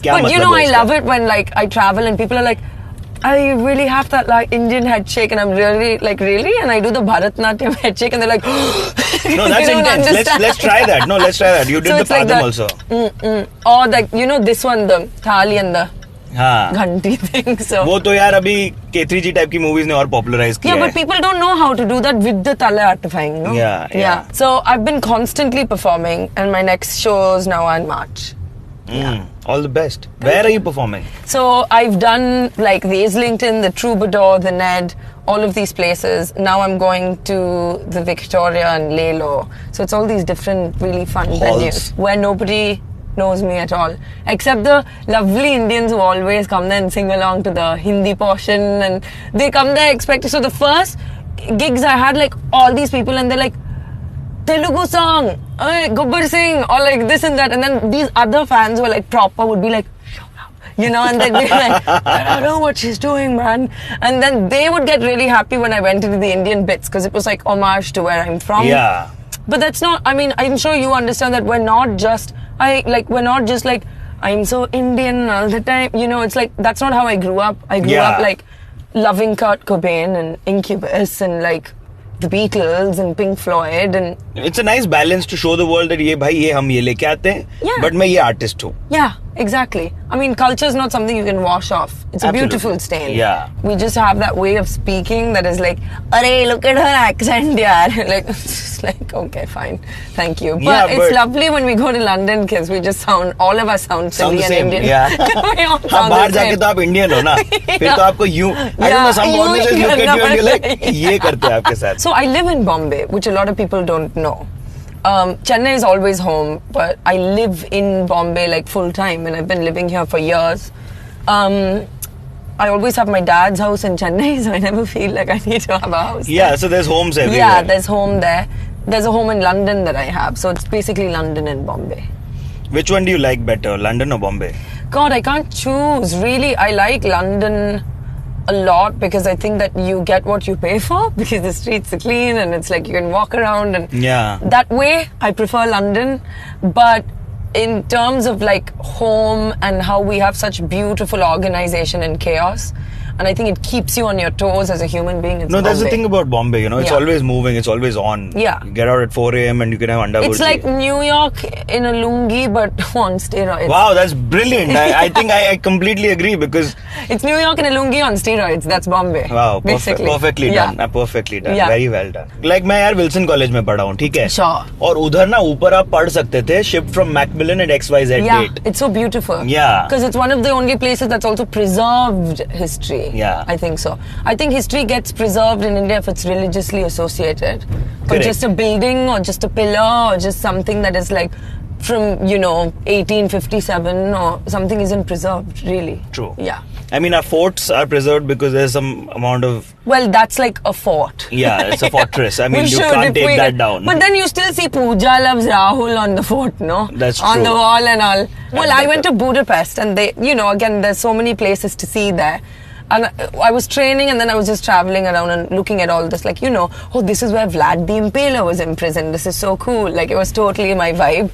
क्या But you मतलब know, है I इसका? love it when like I travel and people are like, I really have that like Indian head shake, and I'm really like, really? And I do the Bharatnatyam head shake, and they're like, No, that's they don't intense. understand. Let's try that. No, let's try that. You did So the it's like padam that. also. Or like, you know, this one, the thali and the हाँ. ghanti thing. So वो तो यार अभी K3 जी type की movies ने और popularise किया yeah, है. but people don't know how to do that with the tala artifying, no? Yeah. So I've been constantly performing, and my next shows now are in March. All the best. Where are you performing? So I've done like the Islington, the Troubadour, the Ned, all of these places. Now I'm going to the Victoria and Lelo. So it's all these different really fun Halls. venues where nobody knows me at all, except the lovely Indians who always come there and sing along to the Hindi portion, and they come there expecting. So the first gigs I had, like all these people, and they're like, Telugu song, Gubbar Singh, or like this and that, and then these other fans who are like proper would be like, shut up, you know, and they'd be like, I don't know what she's doing, man. And then they would get really happy when I went into the Indian bits, because it was like homage to where I'm from. Yeah. But that's not, I mean, I'm sure you understand that we're not just like, I'm so Indian all the time, you know, it's like, that's not how I grew up. I grew up like loving Kurt Cobain and Incubus and like the Beatles and Pink Floyd, and It's a nice balance to show the world that ये भाई ये हम ये लेके आते हैं, Yeah. but मैं ये artist हूँ. yeah, exactly. I mean, culture is not something you can wash off. It's a Absolutely. beautiful stain. Yeah. We just have that way of speaking that is like, "Arey, look at her accent, yaar." Like, it's just like, okay, fine, thank you. But Yeah, it's but- lovely when we go to London because we just all of us sound Sound silly the and same. Indian. Yeah. We all हाँ sound बाहर the जाके same. तो आप Indian हो ना, फिर तो आपको यूं, I don't know, some foreigners just look at you and you're like, ये करते हैं आपके साथ. So I live in Bombay, which a lot of people don't know. Chennai is always home, but I live in Bombay like full time, and I've been living here for years. I always have my dad's house in Chennai, so I never feel like I need to have a house. Yeah, so there's homes everywhere. Yeah, there's home there. There's a home in London that I have, so it's basically London and Bombay. Which one do you like better, London or Bombay? God, I can't choose. Really, I like London a lot because I think that you get what you pay for because the streets are clean and it's like you can walk around and Yeah. that way I prefer London. But in terms of like home and how we have such beautiful organization and chaos, and I think it keeps you on your toes as a human being. It's No, that's the Bombay. thing about Bombay, you know, it's Yeah. always moving, it's always on. Yeah. You get out at 4 a.m. and you can have anda It's burji. like New York in a lungi but on steroids. Wow, that's brilliant. I think I completely agree because It's New York in a lungi on steroids. That's Bombay. wow, basically. perfectly Yeah. done. Perfectly done. Yeah. Very well done. Like मैं यार Wilson college में पढ़ा हूँ, ठीक है? Sure. और उधर ना ऊपर आप पढ़ सकते थे shipped from Macmillan at XYZ Yeah, date. it's so beautiful. Yeah. Because it's one of the only places that's also preserved history. Yeah. I think so. I think history gets preserved in India if it's religiously associated. But Correct. just a building or just a pillar or just something that is like from, you know, 1857 or something isn't preserved, really. True. Yeah. I mean, our forts are preserved because there's some amount of Well, that's like a fort. yeah, it's a fortress. I mean, We you should can't if take we- that down. But then you still see Pooja loves Rahul on the fort, no? That's On true. the wall and all. Well, I better. went to Budapest and they, you know, again, there's so many places to see there. And I was training and then I was just traveling around and looking at all this, like, you know, oh, this is where Vlad the Impaler was imprisoned. This is so cool. Like, it was totally my vibe.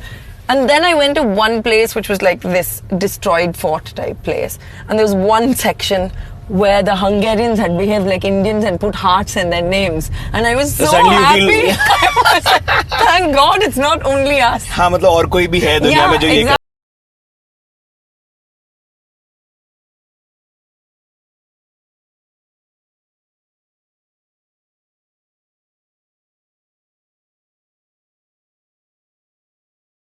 And then I went to one place which was like this destroyed fort type place. And there was one section where the Hungarians had behaved like Indians and put hearts in their names. And I was so suddenly you happy. feel- I was like, thank God it's not only us. हाँ मतलब और कोई भी है दुनिया में जो ये कर